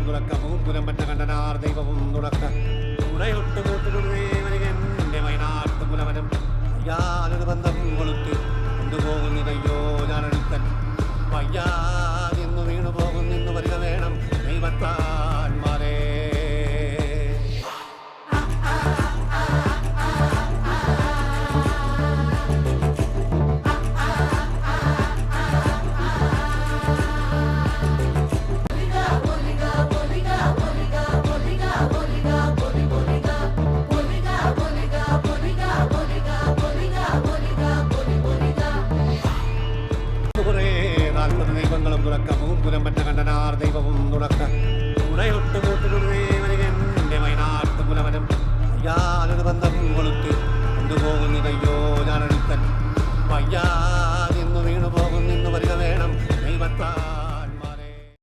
തുറക്ക പൂങ്കുലം പറ്റ കണ്ടനാർ ദൈവവും തുറക്ക ഉടയൊട്ട് കൂട്ടുകൊടുത്തേ വയനാട്ട് കുലവനം അയ്യാനൊരു ബന്ധം കൊളുത്തി കൊണ്ടുപോകുന്നതയ്യോ ഞാനൊരുത്തൻ വയ്യാതിന്നു വീണു പോകുന്നിന്നു വരിക വേണം ദൈവത്താന്മാരേ. ദൈവങ്ങളും തുറക്ക പൂങ്കുലം പറ്റ കണ്ടനാർ ദൈവവും തുറക്ക